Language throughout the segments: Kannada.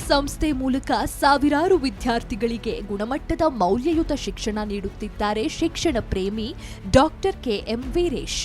ಸಂಸ್ಥೆ ಮೂಲಕ ಸಾವಿರಾರು ವಿದ್ಯಾರ್ಥಿಗಳಿಗೆ ಗುಣಮಟ್ಟದ ಮೌಲ್ಯಯುತ ಶಿಕ್ಷಣ ನೀಡುತ್ತಿದ್ದಾರೆ ಶಿಕ್ಷಣ ಪ್ರೇಮಿ ಡಾಕ್ಟರ್ ಕೆಎಂ ವೀರೇಶ್.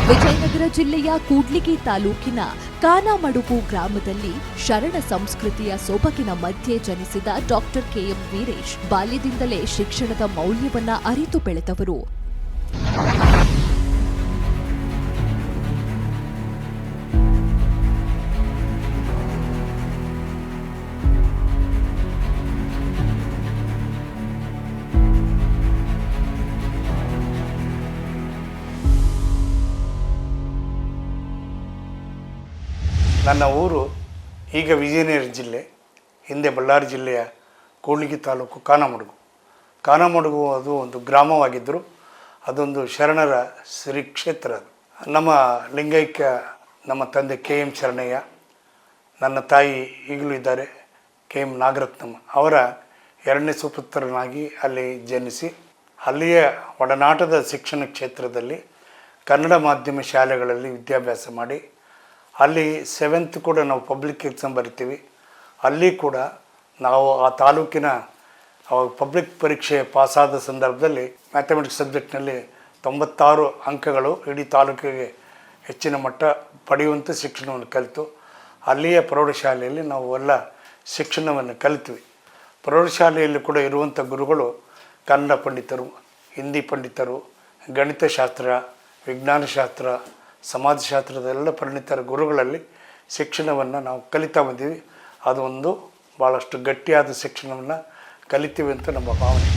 ವಿಜಯನಗರ ಜಿಲ್ಲೆಯ ಕೂಡ್ಲಿಗಿ ತಾಲೂಕಿನ ಕಾನಮಡುಗು ಗ್ರಾಮದಲ್ಲಿ ಶರಣ ಸಂಸ್ಕೃತಿಯ ಸೊಬಗಿನ ಮಧ್ಯೆ ಜನಿಸಿದ ಡಾಕ್ಟರ್ ಕೆಎಂ ವೀರೇಶ್ ಬಾಲ್ಯದಿಂದಲೇ ಶಿಕ್ಷಣದ ಮೌಲ್ಯವನ್ನ ಅರಿತು ಬೆಳೆದವರು. ನನ್ನ ಊರು ಈಗ ವಿಜಯನಗರ ಜಿಲ್ಲೆ, ಹಿಂದೆ ಬಳ್ಳಾರಿ ಜಿಲ್ಲೆಯ ಕೂಡ್ಲಿಗಿ ತಾಲೂಕು ಕಾನಮಡುಗು ಅದು ಒಂದು ಗ್ರಾಮವಾಗಿದ್ದರು. ಅದೊಂದು ಶರಣರ ಶ್ರೀ ಕ್ಷೇತ್ರ. ನಮ್ಮ ಲಿಂಗೈಕ್ಯ ನಮ್ಮ ತಂದೆ ಕೆ ಎಂ ಶರಣಯ್ಯ, ನನ್ನ ತಾಯಿ ಈಗಲೂ ಇದ್ದಾರೆ ಕೆ ಎಂ ನಾಗರತ್ನಮ್ಮ. ಅವರ ಎರಡನೇ ಸುಪುತ್ರನಾಗಿ ಅಲ್ಲಿ ಜನಿಸಿ ಅಲ್ಲಿಯ ಒಡನಾಟದ ಶಿಕ್ಷಣ ಕ್ಷೇತ್ರದಲ್ಲಿ ಕನ್ನಡ ಮಾಧ್ಯಮ ಶಾಲೆಗಳಲ್ಲಿ ವಿದ್ಯಾಭ್ಯಾಸ ಮಾಡಿ ಅಲ್ಲಿ 7th ಕೂಡ ನಾವು ಪಬ್ಲಿಕ್ ಎಕ್ಸಾಮ್ ಬರಿತೀವಿ. ಅಲ್ಲಿ ಕೂಡ ನಾವು ಆ ತಾಲೂಕಿನ ಪಬ್ಲಿಕ್ ಪರೀಕ್ಷೆ ಪಾಸಾದ ಸಂದರ್ಭದಲ್ಲಿ ಮ್ಯಾಥಮೆಟಿಕ್ಸ್ ಸಬ್ಜೆಕ್ಟ್ನಲ್ಲಿ 96 ಅಂಕಗಳು ಇಡೀ ತಾಲೂಕಿಗೆ ಹೆಚ್ಚಿನ ಮಟ್ಟ ಪಡೆಯುವಂಥ ಶಿಕ್ಷಣವನ್ನು ಕಲಿತು ಅಲ್ಲಿಯ ಪ್ರೌಢಶಾಲೆಯಲ್ಲಿ ನಾವು ಎಲ್ಲ ಶಿಕ್ಷಣವನ್ನು ಕಲಿತ್ವಿ. ಪ್ರೌಢಶಾಲೆಯಲ್ಲಿ ಕೂಡ ಇರುವಂಥ ಗುರುಗಳು ಕನ್ನಡ ಪಂಡಿತರು, ಹಿಂದಿ ಪಂಡಿತರು, ಗಣಿತಶಾಸ್ತ್ರ, ವಿಜ್ಞಾನಶಾಸ್ತ್ರ, ಸಮಾಜಶಾಸ್ತ್ರದ ಎಲ್ಲ ಪರಿಣಿತರ ಗುರುಗಳಲ್ಲಿ ಶಿಕ್ಷಣವನ್ನು ನಾವು ಕಲಿತಾ ಬಂದೀವಿ. ಅದು ಒಂದು ಭಾಳಷ್ಟು ಗಟ್ಟಿಯಾದ ಶಿಕ್ಷಣವನ್ನು ಕಲಿತೀವಿ ಅಂತ ನಮ್ಮ ಭಾವನೆ.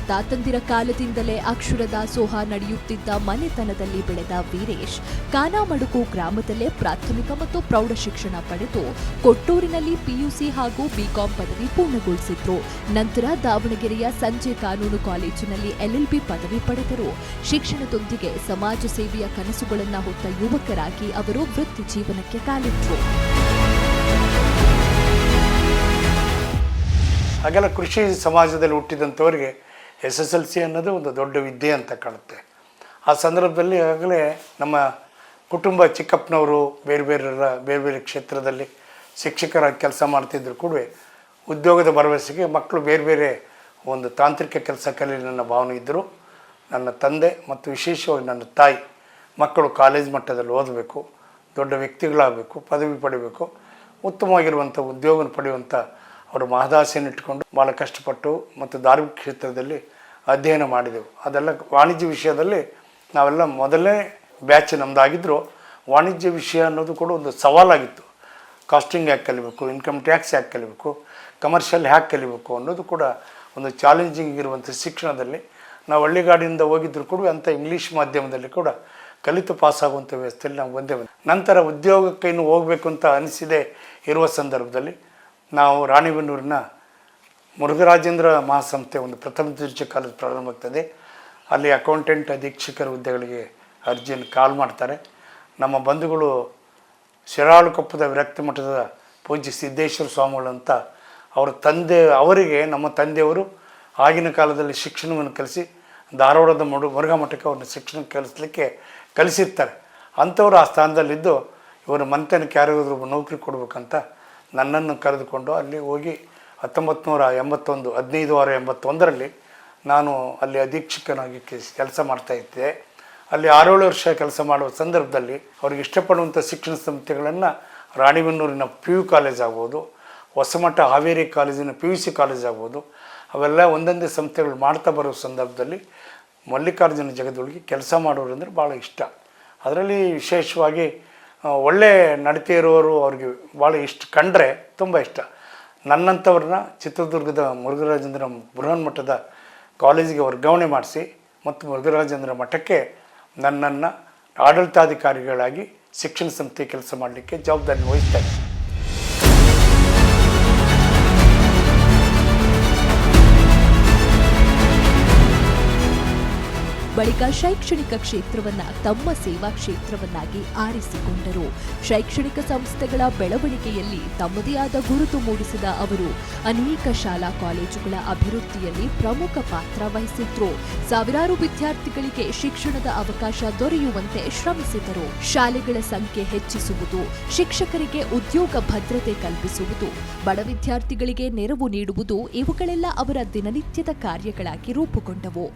ತಾತಂದಿರ ಕಾಲದಿಂದಲೇ ಅಕ್ಷರ ದಾಸೋಹ ನಡೆಯುತ್ತಿದ್ದ ಮನೆತನದಲ್ಲಿ ಬೆಳೆದ ವೀರೇಶ್ ಕಾನಮಡುಗು ಗ್ರಾಮದಲ್ಲೇ ಪ್ರಾಥಮಿಕ ಮತ್ತು ಪ್ರೌಢ ಶಿಕ್ಷಣ ಪಡೆದು ಕೊಟ್ಟೂರಿನಲ್ಲಿ ಪಿಯುಸಿ ಹಾಗೂ ಬಿಕಾಂ ಪದವಿ ಪೂರ್ಣಗೊಳಿಸಿದ್ರು. ನಂತರ ದಾವಣಗೆರೆಯ ಸಂಜೆ ಕಾನೂನು ಕಾಲೇಜಿನಲ್ಲಿ LLB ಪದವಿ ಪಡೆದರು. ಶಿಕ್ಷಣದೊಂದಿಗೆ ಸಮಾಜ ಸೇವೆಯ ಕನಸುಗಳನ್ನು ಹೊತ್ತ ಯುವಕರಾಗಿ ಅವರು ವೃತ್ತಿ ಜೀವನಕ್ಕೆ ಕಾಲಿಟ್ಟರು. ಹಾಗೆಲ್ಲ ಕೃಷಿ ಸಮಾಜದಲ್ಲಿ ಹುಟ್ಟಿದಂಥವರಿಗೆ SSLC ಅನ್ನೋದು ಒಂದು ದೊಡ್ಡ ವಿದ್ಯೆ ಅಂತ ಕಾಣುತ್ತೆ. ಆ ಸಂದರ್ಭದಲ್ಲಿ ಆಗಲೇ ನಮ್ಮ ಕುಟುಂಬ ಚಿಕ್ಕಪ್ಪನವರು ಬೇರೆ ಬೇರೆ ಕ್ಷೇತ್ರದಲ್ಲಿ ಶಿಕ್ಷಕರಾಗಿ ಕೆಲಸ ಮಾಡ್ತಿದ್ರು ಕೂಡ ಉದ್ಯೋಗದ ಭರವಸೆಗೆ ಮಕ್ಕಳು ಬೇರೆ ಒಂದು ತಾಂತ್ರಿಕ ಕೆಲಸ ಕಲಿಯಲು ನನ್ನ ಭಾವನೆ ಇದ್ದರು. ನನ್ನ ತಂದೆ ಮತ್ತು ವಿಶೇಷವಾಗಿ ನನ್ನ ತಾಯಿ ಮಕ್ಕಳು ಕಾಲೇಜ್ ಮಟ್ಟದಲ್ಲಿ ಓದಬೇಕು, ದೊಡ್ಡ ವ್ಯಕ್ತಿಗಳಾಗಬೇಕು, ಪದವಿ ಪಡಿಬೇಕು, ಉತ್ತಮವಾಗಿರುವಂಥ ಉದ್ಯೋಗ ಪಡೆಯುವಂಥ ಅವರು ಮಹದಾಸೆಯನ್ನು ಇಟ್ಕೊಂಡು ಭಾಳ ಕಷ್ಟಪಟ್ಟು ಮತ್ತು ಧಾರ್ಮಿಕ ಕ್ಷೇತ್ರದಲ್ಲಿ ಅಧ್ಯಯನ ಮಾಡಿದೆವು. ಅದೆಲ್ಲ ವಾಣಿಜ್ಯ ವಿಷಯದಲ್ಲಿ ನಾವೆಲ್ಲ ಮೊದಲನೇ ಬ್ಯಾಚ್ ನಮ್ಮದಾಗಿದ್ದರೂ ವಾಣಿಜ್ಯ ವಿಷಯ ಅನ್ನೋದು ಕೂಡ ಒಂದು ಸವಾಲಾಗಿತ್ತು. ಕಾಸ್ಟಿಂಗ್ ಯಾಕೆ ಕಲಿಬೇಕು, ಇನ್ಕಮ್ ಟ್ಯಾಕ್ಸ್ ಯಾಕೆ ಕಲಿಬೇಕು, ಕಮರ್ಷಿಯಲ್ ಹ್ಯಾಕೆ ಕಲಿಬೇಕು ಅನ್ನೋದು ಕೂಡ ಒಂದು ಚಾಲೆಂಜಿಂಗ್ ಇರುವಂಥ ಶಿಕ್ಷಣದಲ್ಲಿ ನಾವು ಹಳ್ಳಿಗಾಡಿನಿಂದ ಹೋಗಿದ್ರು ಕೂಡ ಅಂಥ ಇಂಗ್ಲೀಷ್ ಮಾಧ್ಯಮದಲ್ಲಿ ಕೂಡ ಕಲಿತು ಪಾಸಾಗುವಂಥ ವ್ಯವಸ್ಥೆಯಲ್ಲಿ ನಾವು ಬಂದೇವೆ. ನಂತರ ಉದ್ಯೋಗಕ್ಕೆ ಇನ್ನು ಹೋಗಬೇಕು ಅಂತ ಅನಿಸಿದೆ ಇರುವ ಸಂದರ್ಭದಲ್ಲಿ ನಾವು ರಾಣಿಬೆನ್ನೂರಿನ ಮುರುಘರಾಜೇಂದ್ರ ಮಹಾಸಂಸ್ಥೆ ಒಂದು ಪ್ರಥಮ ದರ್ಜೆ ಕಾಲೇಜು ಪ್ರಾರಂಭ ಆಗ್ತದೆ. ಅಲ್ಲಿ ಅಕೌಂಟೆಂಟ್ ಅಧೀಕ್ಷಕರ ಹುದ್ದೆಗಳಿಗೆ ಅರ್ಜಿಯನ್ನು ಕಾಲ್ ಮಾಡ್ತಾರೆ. ನಮ್ಮ ಬಂಧುಗಳು ಶಿರಾಳಕೊಪ್ಪದ ವಿರಕ್ತ ಮಠದ ಪೂಜ್ಯ ಸಿದ್ದೇಶ್ವರ ಸ್ವಾಮಿಗಳು ಅಂತ ಅವರಿಗೆ ನಮ್ಮ ತಂದೆಯವರು ಆಗಿನ ಕಾಲದಲ್ಲಿ ಶಿಕ್ಷಣವನ್ನು ಕಲಿಸಿ ಧಾರವಾಡದ ಮುರುಘಾ ಮಠಕ್ಕೆ ಅವ್ರನ್ನ ಶಿಕ್ಷಣ ಕಲಿಸಿರ್ತಾರೆ. ಅಂಥವ್ರು ಆ ಸ್ಥಾನದಲ್ಲಿದ್ದು ಇವರ ಮನೆತನಕ್ಕೆ ಯಾರಿಗಾದ್ರೂ ನೌಕರಿ ಕೊಡಬೇಕಂತ ನನ್ನನ್ನು ಕರೆದುಕೊಂಡು ಅಲ್ಲಿ ಹೋಗಿ 1581ರಲ್ಲಿ ನಾನು ಅಲ್ಲಿ ಅಧೀಕ್ಷಕನಾಗಿ ಕೆಲಸ ಮಾಡ್ತಾಯಿದ್ದೆ. ಅಲ್ಲಿ 6-7 ವರ್ಷ ಕೆಲಸ ಮಾಡುವ ಸಂದರ್ಭದಲ್ಲಿ ಅವ್ರಿಗೆ ಇಷ್ಟಪಡುವಂಥ ಶಿಕ್ಷಣ ಸಂಸ್ಥೆಗಳನ್ನು ರಾಣಿಬೆನ್ನೂರಿನ PU ಕಾಲೇಜ್ ಆಗ್ಬೋದು, ಹೊಸಮಠ ಹಾವೇರಿ ಕಾಲೇಜಿನ PUC ಕಾಲೇಜ್ ಆಗ್ಬೋದು, ಅವೆಲ್ಲ ಒಂದೊಂದೇ ಸಂಸ್ಥೆಗಳು ಮಾಡ್ತಾ ಬರೋ ಸಂದರ್ಭದಲ್ಲಿ ಮಲ್ಲಿಕಾರ್ಜುನ ಜಗದೊಳಗೆ ಕೆಲಸ ಮಾಡೋರು ಅಂದರೆ ಭಾಳ ಇಷ್ಟ. ಅದರಲ್ಲಿ ವಿಶೇಷವಾಗಿ ಒಳ್ಳೆ ನಡತೆ ಇರೋರು ಅವ್ರಿಗೆ ಭಾಳ ಕಂಡ್ರೆ ತುಂಬ ಇಷ್ಟ. ನನ್ನಂಥವ್ರನ್ನ ಚಿತ್ರದುರ್ಗದ ಮುರುಘರಾಜೇಂದ್ರ ಬೃಹನ್ ಮಠದ ಕಾಲೇಜಿಗೆ ವರ್ಗಾವಣೆ ಮಾಡಿಸಿ ಮತ್ತು ಮುರುಘರಾಜೇಂದ್ರ ಮಠಕ್ಕೆ ನನ್ನನ್ನು ಆಡಳಿತಾಧಿಕಾರಿಗಳಾಗಿ ಶಿಕ್ಷಣ ಸಂಸ್ಥೆ ಕೆಲಸ ಮಾಡಲಿಕ್ಕೆ ಜವಾಬ್ದಾರಿ ವಹಿಸ್ತಾರೆ. ಬಳಿಕ ಶೈಕ್ಷಣಿಕ ಕ್ಷೇತ್ರವನ್ನ ತಮ್ಮ ಸೇವಾ ಕ್ಷೇತ್ರವನ್ನಾಗಿ ಆರಿಸಿಕೊಂಡರು. ಶೈಕ್ಷಣಿಕ ಸಂಸ್ಥೆಗಳ ಬೆಳವಣಿಗೆಯಲ್ಲಿ ತಮ್ಮದೇ ಆದ ಗುರುತು ಮೂಡಿಸಿದ ಅವರು ಅನೇಕ ಶಾಲಾ ಕಾಲೇಜುಗಳ ಅಭಿವೃದ್ಧಿಯಲ್ಲಿ ಪ್ರಮುಖ ಪಾತ್ರ ವಹಿಸಿದ್ರು. ಸಾವಿರಾರು ವಿದ್ಯಾರ್ಥಿಗಳಿಗೆ ಶಿಕ್ಷಣದ ಅವಕಾಶ ದೊರೆಯುವಂತೆ ಶ್ರಮಿಸಿದರು. ಶಾಲೆಗಳ ಸಂಖ್ಯೆ ಹೆಚ್ಚಿಸುವುದು, ಶಿಕ್ಷಕರಿಗೆ ಉದ್ಯೋಗ ಭದ್ರತೆ ಕಲ್ಪಿಸುವುದು, ಬಡ ವಿದ್ಯಾರ್ಥಿಗಳಿಗೆ ನೆರವು ನೀಡುವುದು ಇವುಗಳೆಲ್ಲ ಅವರ ದಿನನಿತ್ಯದ ಕಾರ್ಯಗಳಾಗಿ ರೂಪುಗೊಂಡವು.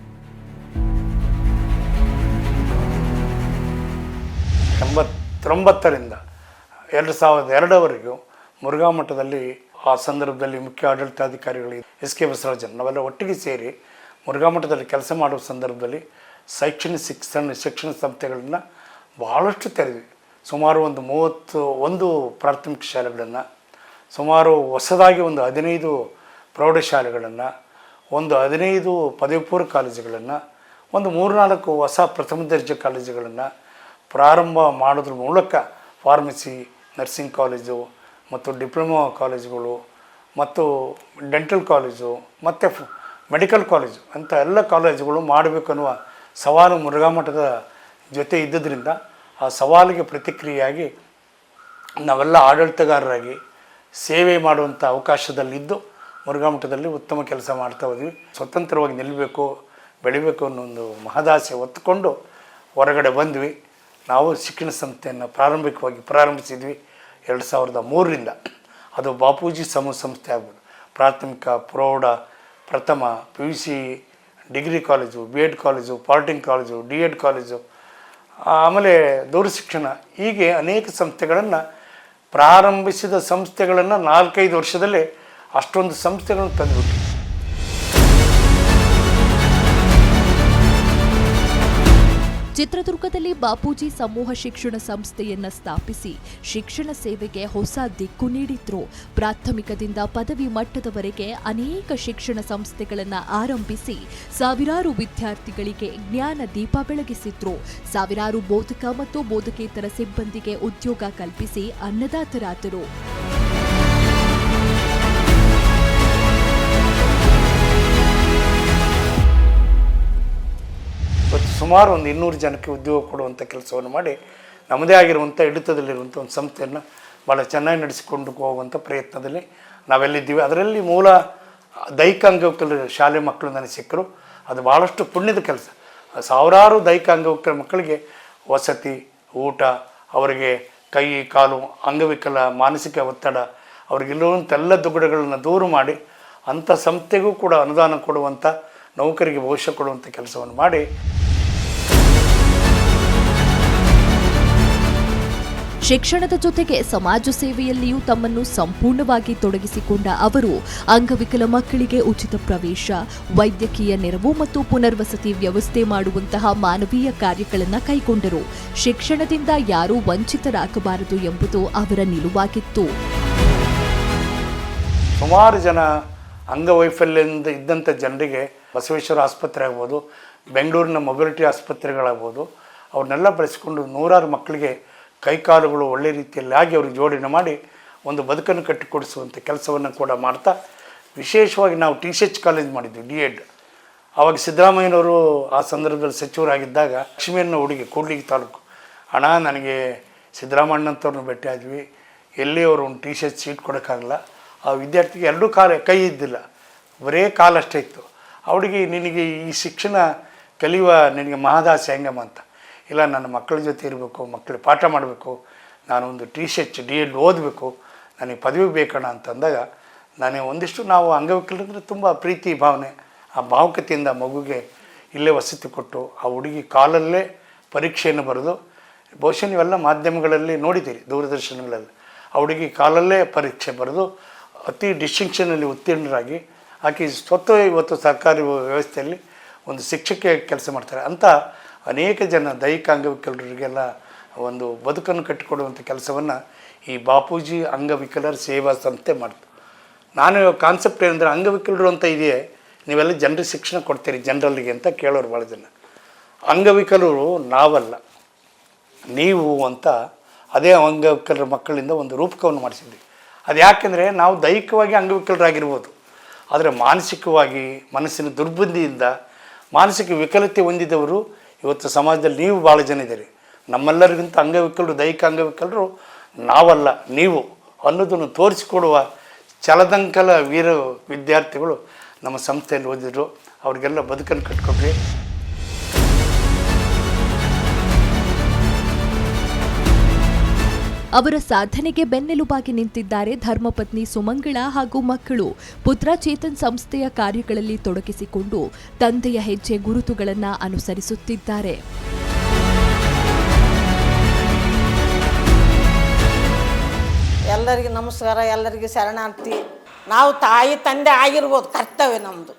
1989ರಿಂದ 2002ವರೆಗೂ ಮುರುಘಾ ಮಠದಲ್ಲಿ ಆ ಸಂದರ್ಭದಲ್ಲಿ ಮುಖ್ಯ ಆಡಳಿತಾಧಿಕಾರಿಗಳು ಎಸ್ ಕೆ ಬಸವರಾಜನ್ ನಾವೆಲ್ಲ ಒಟ್ಟಿಗೆ ಸೇರಿ ಮುರುಘಾ ಮಠದಲ್ಲಿ ಕೆಲಸ ಮಾಡುವ ಸಂದರ್ಭದಲ್ಲಿ ಶಿಕ್ಷಣ ಸಂಸ್ಥೆಗಳನ್ನು ಭಾಳಷ್ಟು ತೆರೆದ್ವಿ. ಸುಮಾರು ಒಂದು 31 ಪ್ರಾಥಮಿಕ ಶಾಲೆಗಳನ್ನು, ಸುಮಾರು ಹೊಸದಾಗಿ ಒಂದು 15 ಪ್ರೌಢಶಾಲೆಗಳನ್ನು, ಒಂದು 15 ಪದವಿ ಪೂರ್ವ ಕಾಲೇಜುಗಳನ್ನು, ಒಂದು 3-4 ಹೊಸ ಪ್ರಥಮ ದರ್ಜೆ ಕಾಲೇಜುಗಳನ್ನು ಪ್ರಾರಂಭ ಮಾಡೋದ್ರ ಮೂಲಕ ಫಾರ್ಮಸಿ, ನರ್ಸಿಂಗ್ ಕಾಲೇಜು ಮತ್ತು ಡಿಪ್ಲೊಮಾ ಕಾಲೇಜುಗಳು ಮತ್ತು ಡೆಂಟಲ್ ಕಾಲೇಜು ಮತ್ತು ಮೆಡಿಕಲ್ ಕಾಲೇಜು ಅಂತ ಎಲ್ಲ ಕಾಲೇಜುಗಳು ಮಾಡಬೇಕು ಅನ್ನುವ ಸವಾಲು ಮುರುಘಾ ಮಠದ ಜೊತೆ ಇದ್ದುದರಿಂದ ಆ ಸವಾಲಿಗೆ ಪ್ರತಿಕ್ರಿಯೆಯಾಗಿ ನಾವೆಲ್ಲ ಆಡಳಿತಗಾರರಾಗಿ ಸೇವೆ ಮಾಡುವಂಥ ಅವಕಾಶದಲ್ಲಿದ್ದು ಮುರುಘಾ ಮಠದಲ್ಲಿ ಉತ್ತಮ ಕೆಲಸ ಮಾಡ್ತಾ ಹೋದ್ವಿ. ಸ್ವತಂತ್ರವಾಗಿ ನಿಲ್ಲಬೇಕು, ಬೆಳಿಬೇಕು ಅನ್ನೋ ಒಂದು ಮಹದಾಸೆ ಹೊತ್ತುಕೊಂಡು ಹೊರಗಡೆ ಬಂದ್ವಿ. ನಾವು ಶಿಕ್ಷಣ ಸಂಸ್ಥೆಯನ್ನು ಪ್ರಾರಂಭಿಸಿದ್ವಿ 2003ರಿಂದ. ಅದು ಬಾಪೂಜಿ ಸಮೂಹ ಸಂಸ್ಥೆ ಆಗ್ಬೋದು. ಪ್ರಾಥಮಿಕ, ಪ್ರೌಢ, ಪ್ರಥಮ, PUC, degree college, BEd college, polytechnic college, DEd college, ಆಮೇಲೆ ದೂರಶಿಕ್ಷಣ, ಹೀಗೆ ಅನೇಕ ಸಂಸ್ಥೆಗಳನ್ನು ಪ್ರಾರಂಭಿಸಿದ ಸಂಸ್ಥೆಗಳನ್ನು 4-5 ವರ್ಷದಲ್ಲೇ ಅಷ್ಟೊಂದು ಸಂಸ್ಥೆಗಳನ್ನು ತಂದುಬಿಟ್ಟು ಚಿತ್ರದುರ್ಗದಲ್ಲಿ ಬಾಪೂಜಿ ಸಮೂಹ ಶಿಕ್ಷಣ ಸಂಸ್ಥೆಯನ್ನ ಸ್ಥಾಪಿಸಿ ಶಿಕ್ಷಣ ಸೇವೆಗೆ ಹೊಸ ದಿಕ್ಕು ನೀಡಿದ್ರು. ಪ್ರಾಥಮಿಕದಿಂದ ಪದವಿ ಮಟ್ಟದವರೆಗೆ ಅನೇಕ ಶಿಕ್ಷಣ ಸಂಸ್ಥೆಗಳನ್ನು ಆರಂಭಿಸಿ ಸಾವಿರಾರು ವಿದ್ಯಾರ್ಥಿಗಳಿಗೆ ಜ್ಞಾನ ದೀಪ ಬೆಳಗಿಸಿದ್ರು. ಸಾವಿರಾರು ಬೋಧಕ ಮತ್ತು ಬೋಧಕೇತರ ಸಿಬ್ಬಂದಿಗೆ ಉದ್ಯೋಗ ಕಲ್ಪಿಸಿ ಅನ್ನದಾತರಾದರು. ಸುಮಾರು ಒಂದು 200 ಜನಕ್ಕೆ ಉದ್ಯೋಗ ಕೊಡುವಂಥ ಕೆಲಸವನ್ನು ಮಾಡಿ ನಮ್ಮದೇ ಆಗಿರುವಂಥ ಹಿಡಿತದಲ್ಲಿರುವಂಥ ಒಂದು ಸಂಸ್ಥೆಯನ್ನು ಭಾಳ ಚೆನ್ನಾಗಿ ನಡೆಸಿಕೊಂಡು ಹೋಗುವಂಥ ಪ್ರಯತ್ನದಲ್ಲಿ ನಾವೆಲ್ಲಿದ್ದೀವಿ. ಅದರಲ್ಲಿ ಮೂಲ ದೈಹಿಕ ಅಂಗವಿಕಲರ ಶಾಲೆ ಮಕ್ಕಳು ನನಗೆ ಸಿಕ್ಕರು. ಅದು ಭಾಳಷ್ಟು ಪುಣ್ಯದ ಕೆಲಸ. ಸಾವಿರಾರು ದೈಹಿಕ ಅಂಗವಿಕಲ ಮಕ್ಕಳಿಗೆ ವಸತಿ, ಊಟ, ಅವರಿಗೆ ಕೈ ಕಾಲು ಅಂಗವಿಕಲ ಮಾನಸಿಕ ಒತ್ತಡ ಅವ್ರಿಗಿರುವಂಥ ಎಲ್ಲ ದುಗುಡಗಳನ್ನು ದೂರ ಮಾಡಿ ಅಂಥ ಸಂಸ್ಥೆಗೂ ಕೂಡ ಅನುದಾನ ಕೊಡುವಂಥ, ನೌಕರಿಗೆ ಭವಿಷ್ಯ ಕೊಡುವಂಥ ಕೆಲಸವನ್ನು ಮಾಡಿ ಶಿಕ್ಷಣದ ಜೊತೆಗೆ ಸಮಾಜ ಸೇವೆಯಲ್ಲಿಯೂ ತಮ್ಮನ್ನು ಸಂಪೂರ್ಣವಾಗಿ ತೊಡಗಿಸಿಕೊಂಡ ಅವರು ಅಂಗವಿಕಲ ಮಕ್ಕಳಿಗೆ ಉಚಿತ ಪ್ರವೇಶ, ವೈದ್ಯಕೀಯ ನೆರವು ಮತ್ತು ಪುನರ್ವಸತಿ ವ್ಯವಸ್ಥೆ ಮಾಡುವಂತಹ ಮಾನವೀಯ ಕಾರ್ಯಗಳನ್ನು ಕೈಗೊಂಡರು. ಶಿಕ್ಷಣದಿಂದ ಯಾರೂ ವಂಚಿತರಾಗಬಾರದು ಎಂಬುದು ಅವರ ನಿಲುವಾಗಿತ್ತು. ಸುಮಾರು ಜನ ಅಂಗವೈಫಲ್ಯದಿಂದ ಇದ್ದಂಥ ಜನರಿಗೆ ಬಸವೇಶ್ವರ ಆಸ್ಪತ್ರೆ ಆಗ್ಬೋದು, ಬೆಂಗಳೂರಿನ ಮೊಬಿಲಿಟಿ ಆಸ್ಪತ್ರೆಗಳಾಗ್ಬೋದು, ಅವ್ರನ್ನೆಲ್ಲ ಬಳಸಿಕೊಂಡು ನೂರಾರು ಮಕ್ಕಳಿಗೆ ಕೈಕಾಲುಗಳು ಒಳ್ಳೆ ರೀತಿಯಲ್ಲಿ ಆಗಿ ಅವ್ರಿಗೆ ಜೋಡಣೆ ಮಾಡಿ ಒಂದು ಬದುಕನ್ನು ಕಟ್ಟಿಕೊಡಿಸುವಂಥ ಕೆಲಸವನ್ನು ಕೂಡ ಮಾಡ್ತಾ, ವಿಶೇಷವಾಗಿ ನಾವು TCH ಕಾಲೇಜ್ ಮಾಡಿದ್ವಿ, DEd. ಆವಾಗ ಸಿದ್ದರಾಮಯ್ಯನವರು ಆ ಸಂದರ್ಭದಲ್ಲಿ ಸಚಿವರಾಗಿದ್ದಾಗ ಲಕ್ಷ್ಮಿಯನ್ನ ಹುಡುಗಿ ಕೂಡ್ಲಿಗಿ ತಾಲೂಕು, ಅಣ್ಣ ನನಗೆ ಸಿದ್ದರಾಮಣ್ಣಂಥವ್ರನ್ನ ಭೇಟಿ ಆದ್ವಿ, ಎಲ್ಲಿ ಅವರು ಒಂದು TCH ಸೀಟ್ ಕೊಡೋಕ್ಕಾಗಲ್ಲ, ಆ ವಿದ್ಯಾರ್ಥಿಗೆ ಎರಡೂ ಕೈ ಇದ್ದಿಲ್ಲ, ಬರೇ ಕಾಲಷ್ಟೇ ಇತ್ತು. ಅವಳಿಗೆ ನಿನಗೆ ಈ ಶಿಕ್ಷಣ ಕಲಿಯುವ ನಿನಗೆ ಮಹದಾಸೆ ಹೆಂಗಮ್ಮ ಅಂತ. ಇಲ್ಲ, ನನ್ನ ಮಕ್ಕಳ ಜೊತೆ ಇರಬೇಕು, ಮಕ್ಕಳಿಗೆ ಪಾಠ ಮಾಡಬೇಕು, ನಾನು ಒಂದು TCH DEd ಓದಬೇಕು, ನನಗೆ ಪದವಿ ಬೇಕಣ್ಣ ಅಂತಂದಾಗ ನಾನು ಒಂದಿಷ್ಟು, ನಾವು ಅಂಗವಿಕಲರಂದರೆ ತುಂಬ ಪ್ರೀತಿ ಭಾವನೆ, ಆ ಭಾವುಕತೆಯಿಂದ ಮಗುಗೆ ಇಲ್ಲೇ ವಸತಿ ಕೊಟ್ಟು ಆ ಹುಡುಗಿ ಕಾಲಲ್ಲೇ ಪರೀಕ್ಷೆಯನ್ನು ಬರೆದು, ಬಹುಶಃ ನೀವೆಲ್ಲ ಮಾಧ್ಯಮಗಳಲ್ಲಿ ನೋಡಿದ್ದೀರಿ, ದೂರದರ್ಶನಗಳಲ್ಲಿ, ಆ ಹುಡುಗಿ ಕಾಲಲ್ಲೇ ಪರೀಕ್ಷೆ ಬರೆದು ಅತಿ ಡಿಸ್ಟಿಂಕ್ಷನಲ್ಲಿ ಉತ್ತೀರ್ಣರಾಗಿ ಆಕೆ ಸ್ವತಃ ಇವತ್ತು ಸರ್ಕಾರಿ ವ್ಯವಸ್ಥೆಯಲ್ಲಿ ಒಂದು ಶಿಕ್ಷಕಿ ಕೆಲಸ ಮಾಡ್ತಾರೆ. ಅಂತ ಅನೇಕ ಜನ ದೈಹಿಕ ಅಂಗವಿಕಲರಿಗೆಲ್ಲ ಒಂದು ಬದುಕನ್ನು ಕಟ್ಟಿಕೊಡುವಂಥ ಕೆಲಸವನ್ನು ಈ ಬಾಪೂಜಿ ಅಂಗವಿಕಲರ ಸೇವಾ ಸಂಸ್ಥೆ ಮಾಡ್ತು. ನಾನು ಕಾನ್ಸೆಪ್ಟ್ ಏನಂದರೆ, ಅಂಗವಿಕಲರು ಅಂತ ಇದೆಯೇ, ನೀವೆಲ್ಲ ಜನರಿಗೆ ಶಿಕ್ಷಣ ಕೊಡ್ತೀರಿ ಜನರಲ್ಲಿಗೆ ಅಂತ ಕೇಳೋರು ಭಾಳ ಜನ. ಅಂಗವಿಕಲರು ನಾವಲ್ಲ, ನೀವು ಅಂತ ಅದೇ ಅಂಗವಿಕಲರ ಮಕ್ಕಳಿಂದ ಒಂದು ರೂಪಕವನ್ನು ಮಾಡಿಸಿದ್ವಿ. ಅದು ಯಾಕೆಂದರೆ ನಾವು ದೈಹಿಕವಾಗಿ ಅಂಗವಿಕಲರಾಗಿರ್ಬೋದು, ಆದರೆ ಮಾನಸಿಕವಾಗಿ ಮನಸ್ಸಿನ ದುರ್ಬುದ್ಧಿಯಿಂದ ಮಾನಸಿಕ ವಿಕಲತೆ ಹೊಂದಿದವರು ಇವತ್ತು ಸಮಾಜದಲ್ಲಿ ನೀವು ಭಾಳ ಜನ ಇದ್ದೀರಿ. ನಮ್ಮೆಲ್ಲರಿಗಿಂತ ಅಂಗವಿಕಲರು, ದೈಹಿಕ ಅಂಗವಿಕಲರು ನಾವಲ್ಲ ನೀವು ಅನ್ನೋದನ್ನು ತೋರಿಸಿಕೊಡುವ ಛಲದಂಕಲ ವೀರ ವಿದ್ಯಾರ್ಥಿಗಳು ನಮ್ಮ ಸಂಸ್ಥೆಯಲ್ಲಿ ಓದಿದ್ರು. ಅವ್ರಿಗೆಲ್ಲ ಬದುಕನ್ನು ಕಟ್ಕೊಡ್ರಿ. ಅವರ ಸಾಧನೆಗೆ ಬೆನ್ನೆಲುಬಾಗಿ ನಿಂತಿದ್ದಾರೆ ಧರ್ಮಪತ್ನಿ ಸುಮಂಗಳ ಹಾಗೂ ಮಕ್ಕಳು. ಪುತ್ರ ಚೇತನ್ ಸಂಸ್ಥೆಯ ಕಾರ್ಯಗಳಲ್ಲಿ ತೊಡಗಿಸಿಕೊಂಡು ತಂದೆಯ ಹೆಜ್ಜೆ ಗುರುತುಗಳನ್ನು ಅನುಸರಿಸುತ್ತಿದ್ದಾರೆ. ಎಲ್ಲರಿಗೂ ನಮಸ್ಕಾರ, ಎಲ್ಲರಿಗೂ ಶರಣಾರ್ಥಿ. ನಾವು ತಾಯಿ ತಂದೆ ಆಗಿರ್ಬೋದು, ಕರ್ತವ್ಯ ನಮ್ಮದು.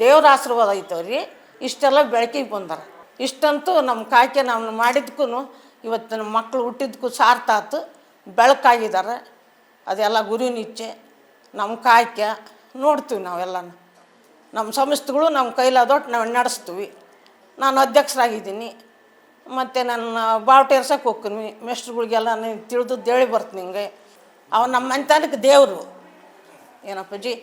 ದೇವ್ರ ಆಶೀರ್ವಾದ ಐತವ್ರಿ, ಇಷ್ಟೆಲ್ಲ ಬೆಳಕಿಗೆ ಬಂದಾರ. ಇಷ್ಟಂತೂ ನಮ್ಮ ಕಾಯ್ಕೆ ನಾವು ಮಾಡಿದ್ಕೂ ಇವತ್ತು ನಮ್ಮ ಮಕ್ಕಳು ಹುಟ್ಟಿದ್ಕೂ ಸಾರ್ಥಾತು, ಬೆಳಕಾಗಿದ್ದಾರೆ. ಅದೆಲ್ಲ ಗುರುವಿನ ಇಚ್ಛೆ, ನಮ್ಮ ಕಾಯ್ಕೆ ನೋಡ್ತೀವಿ ನಾವೆಲ್ಲನೂ. ನಮ್ಮ ಸಂಸ್ಥೆಗಳು ನಮ್ಮ ಕೈಲಾದೊಟ್ಟು ನಾವು ನಡೆಸ್ತೀವಿ. ನಾನು ಅಧ್ಯಕ್ಷರಾಗಿದ್ದೀನಿ, ಮತ್ತು ನನ್ನ ಬಾವುಟ ಏರ್ಸಕ್ಕೆ ಹೋಗ್ತೀನಿ. ಮೆಸ್ಟ್ರುಗಳಿಗೆಲ್ಲ ತಿಳಿದು ಹೇಳಿ ಬರ್ತೀನಿ. ಹಿಂಗೆ ಅವ ನಮ್ಮ ಮನೆತನಕ್ಕೆ ದೇವರು ಏನಪ್ಪಾಜಿ,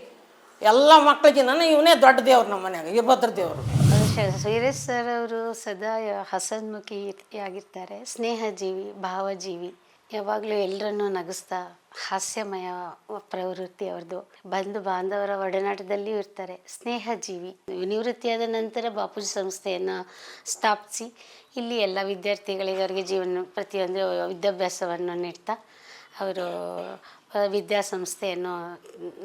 ಎಲ್ಲ ಮಕ್ಕಳಿಗೆ ಇವನೇ ದೊಡ್ಡ ದೇವ್ರು ನಮ್ಮ ಮನ್ಯಾಗ, ವೀರಭದ್ರ ದೇವರು. ವೀರೇಶ್ ಸರ್ ಅವರು ಸದಾ ಹಸನ್ಮುಖಿಯಾಗಿರ್ತಾರೆ, ಸ್ನೇಹಜೀವಿ, ಭಾವಜೀವಿ, ಯಾವಾಗಲೂ ಎಲ್ಲರನ್ನೂ ನಗಿಸ್ತಾ ಹಾಸ್ಯಮಯ ಪ್ರವೃತ್ತಿ ಅವ್ರದ್ದು. ಬಂಧು ಬಾಂಧವರ ಒಡನಾಟದಲ್ಲಿಯೂ ಇರ್ತಾರೆ, ಸ್ನೇಹಜೀವಿ. ನಿವೃತ್ತಿಯಾದ ನಂತರ ಬಾಪೂಜಿ ಸಂಸ್ಥೆಯನ್ನು ಸ್ಥಾಪಿಸಿ ಇಲ್ಲಿ ಎಲ್ಲ ವಿದ್ಯಾರ್ಥಿಗಳಿಗೆ ಅವರಿಗೆ ಪ್ರತಿಯೊಂದು ವಿದ್ಯಾಭ್ಯಾಸವನ್ನು ನೀಡ್ತಾ ಅವರು ವಿದ್ಯಾಸಂಸ್ಥೆಯನ್ನು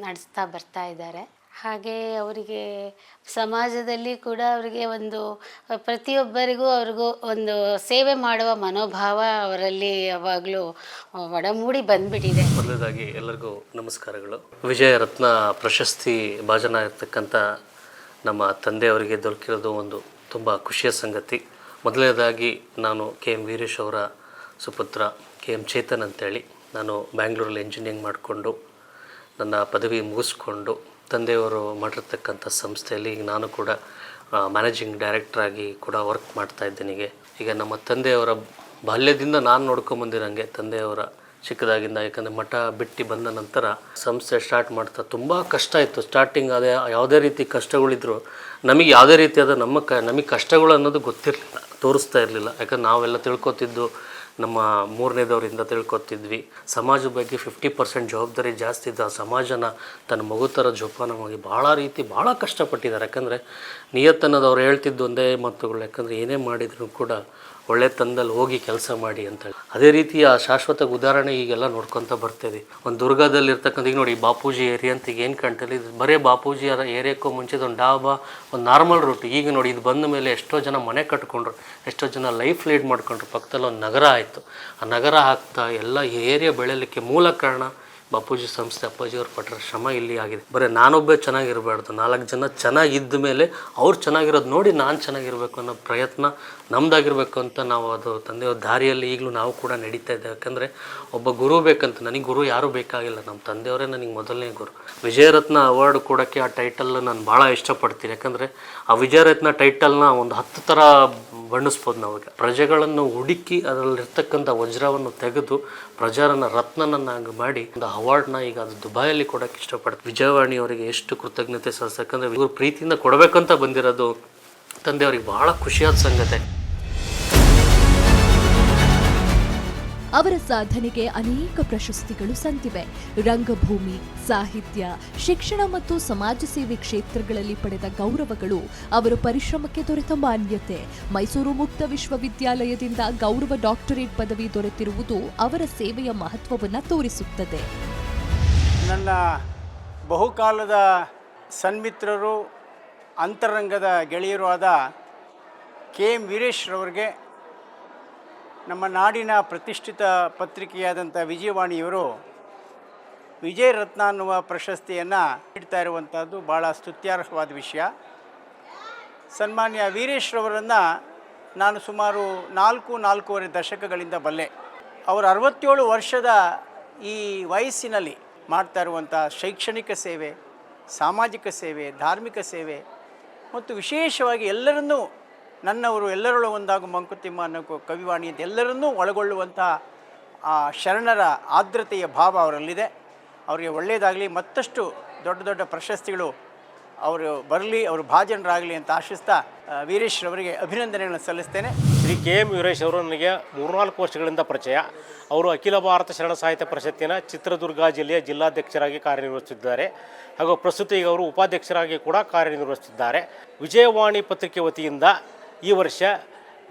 ನಡೆಸ್ತಾ ಬರ್ತಾ ಇದ್ದಾರೆ. ಹಾಗೆ ಅವರಿಗೆ ಸಮಾಜದಲ್ಲಿ ಕೂಡ ಅವರಿಗೆ ಒಂದು ಪ್ರತಿಯೊಬ್ಬರಿಗೂ ಅವ್ರಿಗೂ ಒಂದು ಸೇವೆ ಮಾಡುವ ಮನೋಭಾವ ಅವರಲ್ಲಿ ಯಾವಾಗಲೂ ಒಡಮೂಡಿ ಬಂದ್ಬಿಟ್ಟಿದೆ. ಮೊದಲನೇದಾಗಿ ಎಲ್ಲರಿಗೂ ನಮಸ್ಕಾರಗಳು. ವಿಜಯ ರತ್ನ ಪ್ರಶಸ್ತಿ ಭಾಜನ ಇರ್ತಕ್ಕಂಥ ನಮ್ಮ ತಂದೆಯವರಿಗೆ ದೊರಕಿರೋದು ಒಂದು ತುಂಬ ಖುಷಿಯ ಸಂಗತಿ. ಮೊದಲನೇದಾಗಿ ನಾನು KM ವೀರೇಶ್ ಅವರ ಸುಪುತ್ರ KM ಚೇತನ್ ಅಂತೇಳಿ, ನಾನು ಬ್ಯಾಂಗ್ಳೂರಲ್ಲಿ ಇಂಜಿನಿಯರಿಂಗ್ ಮಾಡಿಕೊಂಡು ನನ್ನ ಪದವಿ ಮುಗಿಸ್ಕೊಂಡು ತಂದೆಯವರು ಮಾಡಿರ್ತಕ್ಕಂಥ ಸಂಸ್ಥೆಯಲ್ಲಿ ನಾನು ಕೂಡ ಮ್ಯಾನೇಜಿಂಗ್ ಡೈರೆಕ್ಟ್ರಾಗಿ ಕೂಡ ವರ್ಕ್ ಮಾಡ್ತಾಯಿದ್ದೇನೆ. ಈಗ ನಮ್ಮ ತಂದೆಯವರ ಬಾಲ್ಯದಿಂದ ನಾನು ನೋಡ್ಕೊಂಬಂದಿರಂಗೆ ತಂದೆಯವರ ಚಿಕ್ಕದಾಗಿಂದ, ಯಾಕಂದರೆ ಮಠ ಬಿಟ್ಟು ಬಂದ ನಂತರ ಸಂಸ್ಥೆ ಸ್ಟಾರ್ಟ್ ಮಾಡ್ತಾ ತುಂಬ ಕಷ್ಟ ಇತ್ತು. ಸ್ಟಾರ್ಟಿಂಗ್ ಅದೇ ಯಾವುದೇ ರೀತಿ ಕಷ್ಟಗಳಿದ್ರು ನಮಗೆ ಯಾವುದೇ ರೀತಿಯಾದ ನಮಗೆ ಕಷ್ಟಗಳು ಅನ್ನೋದು ಗೊತ್ತಿರಲಿಲ್ಲ, ತೋರಿಸ್ತಾ ಇರಲಿಲ್ಲ. ಯಾಕಂದ್ರೆ ನಾವೆಲ್ಲ ತಿಳ್ಕೊತಿದ್ದು ನಮ್ಮ ಮೂರನೇದವರಿಂದ ತಿಳ್ಕೊತಿದ್ವಿ. ಸಮಾಜದ ಬಗ್ಗೆ 50% ಜವಾಬ್ದಾರಿ ಜಾಸ್ತಿ ಇದ್ದ ಸಮಾಜನ ತನ್ನ ಮಗು ಥರ ಜೋಪಾನ ಮಾಡಿ ಭಾಳ ಕಷ್ಟಪಟ್ಟಿದ್ದಾರೆ. ಯಾಕಂದರೆ ನಿಯತ್ತನ್ನೋದು ಹೇಳ್ತಿದ್ದು ಒಂದೇ ಮಾತುಗಳು, ಯಾಕಂದರೆ ಏನೇ ಮಾಡಿದ್ರು ಕೂಡ ಒಳ್ಳೆ ತಂದಲ್ಲಿ ಹೋಗಿ ಕೆಲಸ ಮಾಡಿ ಅಂತೇಳಿ. ಅದೇ ರೀತಿಯ ಶಾಶ್ವತ ಉದಾಹರಣೆ ಈಗೆಲ್ಲ ನೋಡ್ಕೊತ ಬರ್ತೀವಿ. ಒಂದು ದುರ್ಗದಲ್ಲಿ ಇರ್ತಕ್ಕಂಥ ಈಗ ನೋಡಿ ಬಾಪೂಜಿ ಏರಿಯಾ ಅಂತ ಈಗ ಏನು ಕಾಣ್ತಿಲ್ಲ, ಇದು ಬರೀ ಬಾಪೂಜಿ ಏರಿಯಾಕ್ಕೂ ಮುಂಚೆ ಒಂದು ಡಾಬಾ, ಒಂದು ನಾರ್ಮಲ್ ರೂಟ್. ಈಗ ನೋಡಿ ಇದು ಬಂದ ಮೇಲೆ ಎಷ್ಟೋ ಜನ ಮನೆ ಕಟ್ಕೊಂಡ್ರು, ಎಷ್ಟೋ ಜನ ಲೈಫ್ ಲೀಡ್ ಮಾಡ್ಕೊಂಡ್ರು. ಪಕ್ಕದಲ್ಲಿ ಒಂದು ನಗರ ಆಯಿತು. ಆ ನಗರ ಆಗ್ತಾ ಎಲ್ಲ ಏರಿಯಾ ಬೆಳೆಯಲಿಕ್ಕೆ ಮೂಲ ಕಾರಣ ಬಾಪೂಜಿ ಸಂಸ್ಥೆ, ಅಪ್ಪಾಜಿಯವ್ರು ಪಟ್ಟರ ಶ್ರಮ ಇಲ್ಲಿ ಆಗಿದೆ. ಬರೀ ನಾನೊಬ್ಬೇ ಚೆನ್ನಾಗಿರಬಾರ್ದು, 4 ಜನ ಚೆನ್ನಾಗಿದ್ದ ಮೇಲೆ ಅವ್ರು ಚೆನ್ನಾಗಿರೋದು ನೋಡಿ ನಾನು ಚೆನ್ನಾಗಿರಬೇಕು ಅನ್ನೋ ಪ್ರಯತ್ನ ನಮ್ಮದಾಗಿರ್ಬೇಕು ಅಂತ ನಾವು ಅದು ತಂದೆಯವ್ರ ದಾರಿಯಲ್ಲಿ ಈಗಲೂ ನಾವು ಕೂಡ ನಡೀತಾ ಇದ್ದೇವೆ. ಯಾಕಂದರೆ ಒಬ್ಬ ಗುರು ಬೇಕಂತ, ನನಗೆ ಗುರು ಯಾರೂ ಬೇಕಾಗಿಲ್ಲ, ನಮ್ಮ ತಂದೆಯವರೇ ನನಗೆ ಮೊದಲನೇ ಗುರು. ವಿಜಯರತ್ನ ಅವಾರ್ಡ್ ಕೊಡೋಕ್ಕೆ ಆ ಟೈಟಲ್ ನಾನು ಭಾಳ ಇಷ್ಟಪಡ್ತೀನಿ. ಯಾಕಂದರೆ ಆ ವಿಜಯರತ್ನ ಟೈಟಲ್ನ ಒಂದು 10 ಥರ ಬಣ್ಣಿಸ್ಬೋದು ನಾವು. ಪ್ರಜೆಗಳನ್ನು ಹುಡುಕಿ ಅದರಲ್ಲಿರ್ತಕ್ಕಂಥ ವಜ್ರವನ್ನು ತೆಗೆದು ಪ್ರಜಾರನ ರತ್ನನನ್ನಾಗಿ ಮಾಡಿ ಒಂದು ಅವಾರ್ಡ್ನ ಈಗ ಅದು ದುಬೈಯಲ್ಲಿ ಕೊಡೋಕ್ಕೆ ಇಷ್ಟಪಡ್ತೀನಿ. ವಿಜಯವಾಣಿಯವರಿಗೆ ಎಷ್ಟು ಕೃತಜ್ಞತೆ ಸಲ್ಲಿಸ, ಯಾಕಂದರೆ ಇವರು ಪ್ರೀತಿಯಿಂದ ಕೊಡಬೇಕಂತ ಬಂದಿರೋದು ತಂದೆಯವ್ರಿಗೆ ಭಾಳ ಖುಷಿಯಾದ ಸಂಗತಿ. ಅವರ ಸಾಧನೆಗೆ ಅನೇಕ ಪ್ರಶಸ್ತಿಗಳು ಸಂದಿವೆ. ರಂಗಭೂಮಿ, ಸಾಹಿತ್ಯ, ಶಿಕ್ಷಣ ಮತ್ತು ಸಮಾಜ ಸೇವೆ ಕ್ಷೇತ್ರಗಳಲ್ಲಿ ಪಡೆದ ಗೌರವಗಳು ಅವರ ಪರಿಶ್ರಮಕ್ಕೆ ದೊರೆತ ಮಾನ್ಯತೆ. ಮೈಸೂರು ಮುಕ್ತ ವಿಶ್ವವಿದ್ಯಾಲಯದಿಂದ ಗೌರವ ಡಾಕ್ಟರೇಟ್ ಪದವಿ ದೊರೆತಿರುವುದು ಅವರ ಸೇವೆಯ ಮಹತ್ವವನ್ನು ತೋರಿಸುತ್ತದೆ. ನನ್ನ ಬಹುಕಾಲದ ಸನ್ಮಿತ್ರರು, ಅಂತರಂಗದ ಗೆಳೆಯರು ಆದ KM ವೀರೇಶ್ ರವರಿಗೆ ನಮ್ಮ ನಾಡಿನ ಪ್ರತಿಷ್ಠಿತ ಪತ್ರಿಕೆಯಾದಂಥ ವಿಜಯವಾಣಿಯವರು ವಿಜಯ ರತ್ನ ಅನ್ನುವ ಪ್ರಶಸ್ತಿಯನ್ನು ನೀಡ್ತಾ ಇರುವಂಥದ್ದು ಭಾಳ ಸ್ತುತ್ಯಾರ್ಹವಾದ ವಿಷಯ. ಸನ್ಮಾನ್ಯ ವೀರೇಶ್ ರವರನ್ನು ನಾನು ಸುಮಾರು 4.5 ದಶಕಗಳಿಂದ ಬಲ್ಲೆ. ಅವರು 67 ವರ್ಷದ ಈ ವಯಸ್ಸಿನಲ್ಲಿ ಮಾಡ್ತಾ ಇರುವಂಥ ಶೈಕ್ಷಣಿಕ ಸೇವೆ, ಸಾಮಾಜಿಕ ಸೇವೆ, ಧಾರ್ಮಿಕ ಸೇವೆ ಮತ್ತು ವಿಶೇಷವಾಗಿ ಎಲ್ಲರನ್ನೂ ನನ್ನವರು ಎಲ್ಲರೊಳ ಒಂದಾಗು ಮಂಕುತಿಮ್ಮ ಅನ್ನೋ ಕವಿವಾಣಿ ಎಲ್ಲರನ್ನೂ ಒಳಗೊಳ್ಳುವಂಥ ಆ ಶರಣರ ಆರ್ದ್ರತೆಯ ಭಾವ ಅವರಲ್ಲಿದೆ. ಅವರಿಗೆ ಒಳ್ಳೆಯದಾಗಲಿ, ಮತ್ತಷ್ಟು ದೊಡ್ಡ ದೊಡ್ಡ ಪ್ರಶಸ್ತಿಗಳು ಅವರು ಬರಲಿ, ಅವರು ಭಾಜನರಾಗಲಿ ಅಂತ ಆಶಿಸ್ತಾ ವೀರೇಶ್ ಅವರಿಗೆ ಅಭಿನಂದನೆಗಳನ್ನು ಸಲ್ಲಿಸ್ತೇನೆ. ಶ್ರೀ KM ವೀರೇಶ್ ಅವರು ನನಗೆ 3-4 ವರ್ಷಗಳಿಂದ ಪರಿಚಯ. ಅವರು ಅಖಿಲ ಭಾರತ ಶರಣ ಸಾಹಿತ್ಯ ಪರಿಷತ್ತಿನ ಚಿತ್ರದುರ್ಗ ಜಿಲ್ಲೆಯ ಜಿಲ್ಲಾಧ್ಯಕ್ಷರಾಗಿ ಕಾರ್ಯನಿರ್ವಹಿಸುತ್ತಿದ್ದಾರೆ. ಹಾಗೂ ಪ್ರಸ್ತುತ ಈಗ ಅವರು ಉಪಾಧ್ಯಕ್ಷರಾಗಿ ಕೂಡ ಕಾರ್ಯನಿರ್ವಹಿಸುತ್ತಿದ್ದಾರೆ. ವಿಜಯವಾಣಿ ಪತ್ರಿಕೆ ವತಿಯಿಂದ ಈ ವರ್ಷ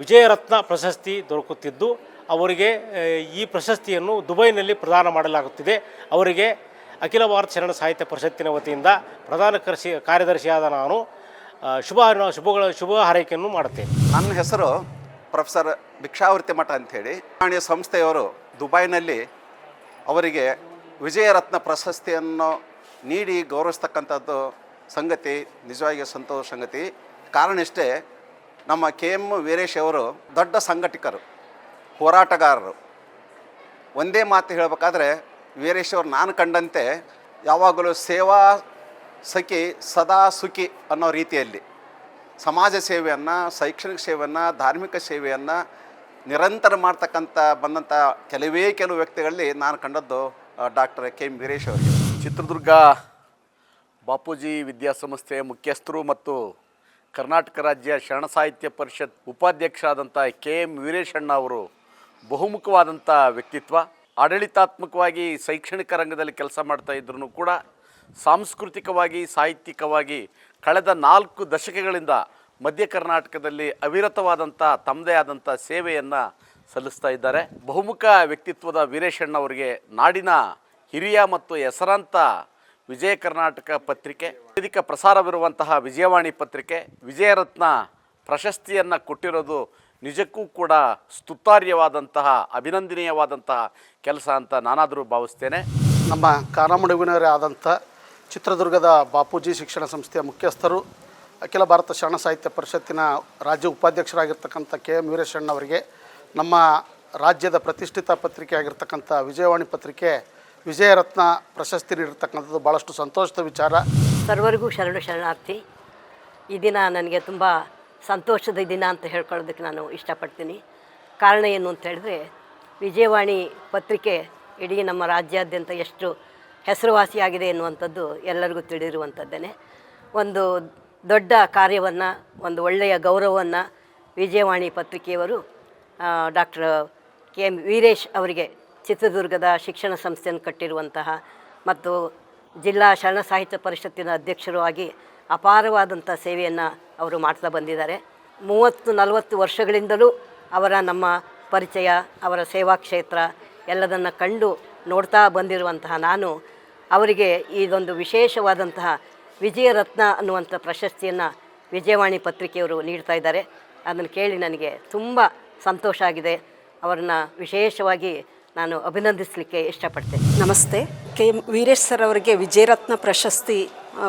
ವಿಜಯರತ್ನ ಪ್ರಶಸ್ತಿ ದೊರಕುತ್ತಿದ್ದು, ಅವರಿಗೆ ಈ ಪ್ರಶಸ್ತಿಯನ್ನು ದುಬೈನಲ್ಲಿ ಪ್ರದಾನ ಮಾಡಲಾಗುತ್ತಿದೆ. ಅವರಿಗೆ ಅಖಿಲ ಭಾರತ ಶರಣ ಸಾಹಿತ್ಯ ಪರಿಷತ್ತಿನ ವತಿಯಿಂದ ಪ್ರಧಾನ ಕಾರ್ಯದರ್ಶಿಯಾದ ನಾನು ಶುಭ ಹಾರೈಕೆಯನ್ನು ಮಾಡುತ್ತೇನೆ. ನನ್ನ ಹೆಸರು ಪ್ರೊಫೆಸರ್ ಭಿಕ್ಷಾವೃತಿ ಮಠ ಅಂಥೇಳಿ. ವಾಣಿ ಸಂಸ್ಥೆಯವರು ದುಬೈನಲ್ಲಿ ಅವರಿಗೆ ವಿಜಯರತ್ನ ಪ್ರಶಸ್ತಿಯನ್ನು ನೀಡಿ ಗೌರವಿಸ್ತಕ್ಕಂಥದ್ದು ಸಂಗತಿ ನಿಜವಾಗಿ ಸಂತೋಷ ಸಂಗತಿ. ಕಾರಣ ಇಷ್ಟೇ, ನಮ್ಮ KM ವೀರೇಶ್ ಅವರು ದೊಡ್ಡ ಸಂಘಟಕರು, ಹೋರಾಟಗಾರರು. ಒಂದೇ ಮಾತು ಹೇಳಬೇಕಾದ್ರೆ ವೀರೇಶ್ ಅವರು ನಾನು ಕಂಡಂತೆ ಯಾವಾಗಲೂ ಸೇವಾ ಸಖಿ ಸದಾ ಸುಖಿ ಅನ್ನೋ ರೀತಿಯಲ್ಲಿ ಸಮಾಜ ಸೇವೆಯನ್ನು, ಶೈಕ್ಷಣಿಕ ಸೇವೆಯನ್ನು, ಧಾರ್ಮಿಕ ಸೇವೆಯನ್ನು ನಿರಂತರ ಮಾಡ್ತಕ್ಕಂಥ ಬಂದಂಥ ಕೆಲವು ವ್ಯಕ್ತಿಗಳಲ್ಲಿ ನಾನು ಕಂಡದ್ದು ಡಾಕ್ಟರ್ KM ವೀರೇಶ್ ಅವರಿಗೆ. ಚಿತ್ರದುರ್ಗ ಬಾಪೂಜಿ ವಿದ್ಯಾಸಂಸ್ಥೆಯ ಮುಖ್ಯಸ್ಥರು ಮತ್ತು ಕರ್ನಾಟಕ ರಾಜ್ಯ ಶರಣ ಸಾಹಿತ್ಯ ಪರಿಷತ್ ಉಪಾಧ್ಯಕ್ಷರಾದಂಥ KM ವೀರೇಶ್ ಅಣ್ಣ ಅವರು ಬಹುಮುಖವಾದಂಥ ವ್ಯಕ್ತಿತ್ವ. ಆಡಳಿತಾತ್ಮಕವಾಗಿ ಶೈಕ್ಷಣಿಕ ರಂಗದಲ್ಲಿ ಕೆಲಸ ಮಾಡ್ತಾ ಇದ್ರೂ ಕೂಡ ಸಾಂಸ್ಕೃತಿಕವಾಗಿ ಸಾಹಿತ್ಯಿಕವಾಗಿ ಕಳೆದ 4 ದಶಕಗಳಿಂದ ಮಧ್ಯ ಕರ್ನಾಟಕದಲ್ಲಿ ಅವಿರತವಾದಂಥ ತಮ್ಮದೇ ಆದಂಥ ಸೇವೆಯನ್ನು ಸಲ್ಲಿಸ್ತಾ ಇದ್ದಾರೆ. ಬಹುಮುಖ ವ್ಯಕ್ತಿತ್ವದ ವೀರೇಶ್ ಅಣ್ಣ ಅವರಿಗೆ ನಾಡಿನ ಹಿರಿಯ ಮತ್ತು ಹೆಸರಾಂತ ವಿಜಯ ಕರ್ನಾಟಕ ಪತ್ರಿಕೆ, ವೇದಿಕ ಪ್ರಸಾರವಿರುವಂತಹ ವಿಜಯವಾಣಿ ಪತ್ರಿಕೆ ವಿಜಯರತ್ನ ಪ್ರಶಸ್ತಿಯನ್ನು ಕೊಟ್ಟಿರೋದು ನಿಜಕ್ಕೂ ಕೂಡ ಸ್ತುತ್ಯಾರ್ಹವಾದಂತಹ ಅಭಿನಂದನೀಯವಾದಂತಹ ಕೆಲಸ ಅಂತ ನಾನಾದರೂ ಭಾವಿಸ್ತೇನೆ. ನಮ್ಮ ಕಾನಮಡುವಿನವರೇ ಆದಂಥ ಚಿತ್ರದುರ್ಗದ ಬಾಪೂಜಿ ಶಿಕ್ಷಣ ಸಂಸ್ಥೆಯ ಮುಖ್ಯಸ್ಥರು, ಅಖಿಲ ಭಾರತ ಶರಣ ಸಾಹಿತ್ಯ ಪರಿಷತ್ತಿನ ರಾಜ್ಯ ಉಪಾಧ್ಯಕ್ಷರಾಗಿರ್ತಕ್ಕಂಥ KM ವೀರೇಶ್ ಅಣ್ಣವರಿಗೆ ನಮ್ಮ ರಾಜ್ಯದ ಪ್ರತಿಷ್ಠಿತ ಪತ್ರಿಕೆ ಆಗಿರ್ತಕ್ಕಂಥ ವಿಜಯವಾಣಿ ಪತ್ರಿಕೆ ವಿಜಯರತ್ನ ಪ್ರಶಸ್ತಿ ನೀಡಿರ್ತಕ್ಕಂಥದ್ದು ಭಾಳಷ್ಟು ಸಂತೋಷದ ವಿಚಾರ. ಸರ್ವರಿಗೂ ಶರಣಾರ್ಥಿ. ಈ ದಿನ ನನಗೆ ತುಂಬ ಸಂತೋಷದ ದಿನ ಅಂತ ಹೇಳ್ಕೊಳ್ಳೋದಕ್ಕೆ ನಾನು ಇಷ್ಟಪಡ್ತೀನಿ. ಕಾರಣ ಏನು ಅಂತ ಹೇಳಿದ್ರೆ, ವಿಜಯವಾಣಿ ಪತ್ರಿಕೆ ಇಡೀ ನಮ್ಮ ರಾಜ್ಯಾದ್ಯಂತ ಎಷ್ಟು ಹೆಸರುವಾಸಿಯಾಗಿದೆ ಎನ್ನುವಂಥದ್ದು ಎಲ್ಲರಿಗೂ ತಿಳಿದಿರುವಂಥದ್ದೇನೆ. ಒಂದು ದೊಡ್ಡ ಕಾರ್ಯವನ್ನು, ಒಂದು ಒಳ್ಳೆಯ ಗೌರವವನ್ನು ವಿಜಯವಾಣಿ ಪತ್ರಿಕೆಯವರು ಡಾಕ್ಟರ್ KM ವೀರೇಶ್ ಅವರಿಗೆ ಚಿತ್ರದುರ್ಗದ ಶಿಕ್ಷಣ ಸಂಸ್ಥೆಯನ್ನು ಕಟ್ಟಿರುವಂತಹ ಮತ್ತು ಜಿಲ್ಲಾ ಶರಣ ಸಾಹಿತ್ಯ ಪರಿಷತ್ತಿನ ಅಧ್ಯಕ್ಷರು ಆಗಿ ಅಪಾರವಾದಂಥ ಸೇವೆಯನ್ನು ಅವರು ಮಾಡ್ತಾ ಬಂದಿದ್ದಾರೆ. 30-40 ವರ್ಷಗಳಿಂದಲೂ ಅವರ ನಮ್ಮ ಪರಿಚಯ, ಅವರ ಸೇವಾ ಕ್ಷೇತ್ರ ಎಲ್ಲದನ್ನು ಕಂಡು ನೋಡ್ತಾ ಬಂದಿರುವಂತಹ ನಾನು ಅವರಿಗೆ ಇದೊಂದು ವಿಶೇಷವಾದಂತಹ ವಿಜಯರತ್ನ ಅನ್ನುವಂಥ ಪ್ರಶಸ್ತಿಯನ್ನು ವಿಜಯವಾಣಿ ಪತ್ರಿಕೆಯವರು ನೀಡ್ತಾ ಇದ್ದಾರೆ. ಅದನ್ನು ಕೇಳಿ ನನಗೆ ತುಂಬ ಸಂತೋಷ ಆಗಿದೆ. ಅವರನ್ನ ವಿಶೇಷವಾಗಿ ನಾನು ಅಭಿನಂದಿಸಲಿಕ್ಕೆ ಇಷ್ಟಪಡ್ತೇನೆ. ನಮಸ್ತೆ. KM ವೀರೇಶ್ ಸರ್ ಅವರಿಗೆ ವಿಜಯರತ್ನ ಪ್ರಶಸ್ತಿ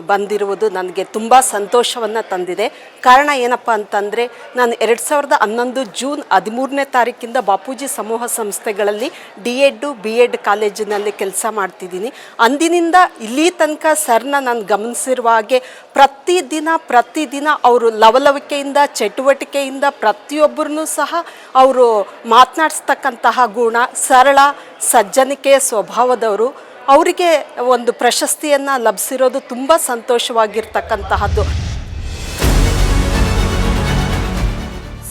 ಬಂದಿರುವುದು ನನಗೆ ತುಂಬ ಸಂತೋಷವನ್ನು ತಂದಿದೆ. ಕಾರಣ ಏನಪ್ಪ ಅಂತಂದರೆ, ನಾನು 2011 ಜೂನ್ 13ನೇ ತಾರೀಕಿಂದ ಬಾಪೂಜಿ ಸಮೂಹ ಸಂಸ್ಥೆಗಳಲ್ಲಿ D.Ed B.Ed ಕಾಲೇಜಿನಲ್ಲಿ ಕೆಲಸ ಮಾಡ್ತಿದ್ದೀನಿ. ಅಂದಿನಿಂದ ಇಲ್ಲಿ ತನಕ ಸರ್ನ ನಾನು ಗಮನಿಸಿರುವ ಹಾಗೆ ಪ್ರತಿದಿನ ಅವರು ಲವಲವಿಕೆಯಿಂದ ಚಟುವಟಿಕೆಯಿಂದ ಪ್ರತಿಯೊಬ್ಬರನ್ನೂ ಸಹ ಅವರು ಮಾತನಾಡಿಸ್ತಕ್ಕಂತಹ ಗುಣ, ಸರಳ ಸಜ್ಜನಿಕೆಯ ಸ್ವಭಾವದವರು. ಅವರಿಗೆ ಒಂದು ಪ್ರಶಸ್ತಿಯನ್ನು ಲಭಿಸಿರೋದು ತುಂಬ ಸಂತೋಷವಾಗಿರ್ತಕ್ಕಂತಹದ್ದು.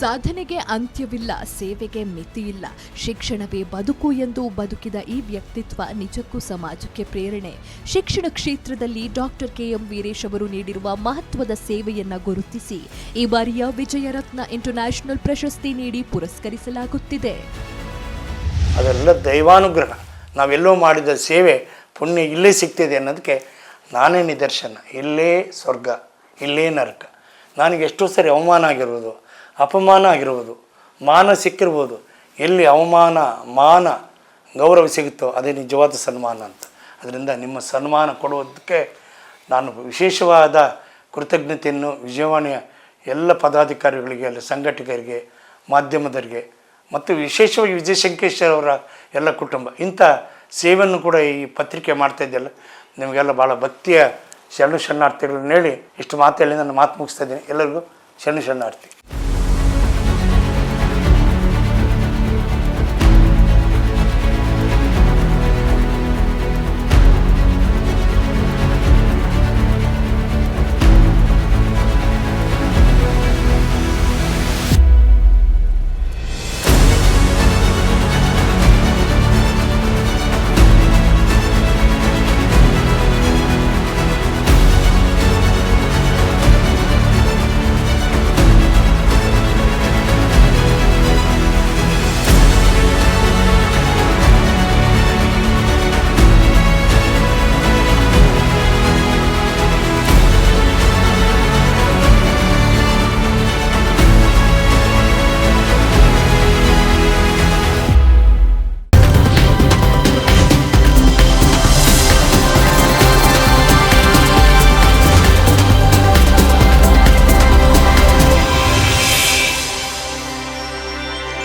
ಸಾಧನೆಗೆ ಅಂತ್ಯವಿಲ್ಲ, ಸೇವೆಗೆ ಮಿತಿಯಿಲ್ಲ, ಶಿಕ್ಷಣವೇ ಬದುಕು ಎಂದು ಬದುಕಿದ ಈ ವ್ಯಕ್ತಿತ್ವ ನಿಜಕ್ಕೂ ಸಮಾಜಕ್ಕೆ ಪ್ರೇರಣೆ. ಶಿಕ್ಷಣ ಕ್ಷೇತ್ರದಲ್ಲಿ ಡಾಕ್ಟರ್ KM ವೀರೇಶ್ ಅವರು ನೀಡಿರುವ ಮಹತ್ವದ ಸೇವೆಯನ್ನ ಗುರುತಿಸಿ ಈ ಬಾರಿಯ ವಿಜಯರತ್ನ ಇಂಟರ್ನ್ಯಾಷನಲ್ ಪ್ರಶಸ್ತಿ ನೀಡಿ ಪುರಸ್ಕರಿಸಲಾಗುತ್ತಿದೆ. ಅದೆಲ್ಲ ದೈವಾನುಗ್ರಹ. ನಾವೆಲ್ಲೋ ಮಾಡಿದ ಸೇವೆ ಪುಣ್ಯ ಇಲ್ಲೇ ಸಿಗ್ತಿದೆ ಅನ್ನೋದಕ್ಕೆ ನಾನೇ ನಿದರ್ಶನ. ಇಲ್ಲೇ ಸ್ವರ್ಗ, ಇಲ್ಲೇ ನರಕ. ನನಗೆ ಎಷ್ಟೋ ಸರಿ ಅವಮಾನ ಆಗಿರ್ಬೋದು, ಅಪಮಾನ ಆಗಿರ್ಬೋದು, ಮಾನ ಸಿಕ್ಕಿರ್ಬೋದು. ಎಲ್ಲಿ ಅವಮಾನ ಮಾನ ಗೌರವ ಸಿಗುತ್ತೋ ಅದೇ ನಿಜವಾದ ಸನ್ಮಾನ ಅಂತ. ಅದರಿಂದ ನಿಮ್ಮ ಸನ್ಮಾನ ಕೊಡುವುದಕ್ಕೆ ನಾನು ವಿಶೇಷವಾದ ಕೃತಜ್ಞತೆಯನ್ನು ವಿಜಯವಾಣಿಯ ಎಲ್ಲ ಪದಾಧಿಕಾರಿಗಳಿಗೆ, ಎಲ್ಲ ಸಂಘಟಕರಿಗೆ, ಮಾಧ್ಯಮದವರಿಗೆ ಮತ್ತು ವಿಶೇಷವಾಗಿ ವಿಜಯ ಶಂಕೇಶ್ವರ ಅವರ ಎಲ್ಲ ಕುಟುಂಬ ಇಂಥ ಸೇವೆಯನ್ನು ಕೂಡ ಈ ಪತ್ರಿಕೆ ಮಾಡ್ತಾ ಇದೆಯಲ್ಲ, ನಿಮಗೆಲ್ಲ ಭಾಳ ಭಕ್ತಿಯ ಶರಣಾರ್ಥಿಗಳನ್ನ ಹೇಳಿ ಇಷ್ಟು ಮಾತು ಹೇಳಿ ನಾನು ಮಾತು ಮುಗಿಸ್ತಾ ಇದ್ದೀನಿ. ಎಲ್ಲರಿಗೂ ಶರಣಾರ್ಥಿ.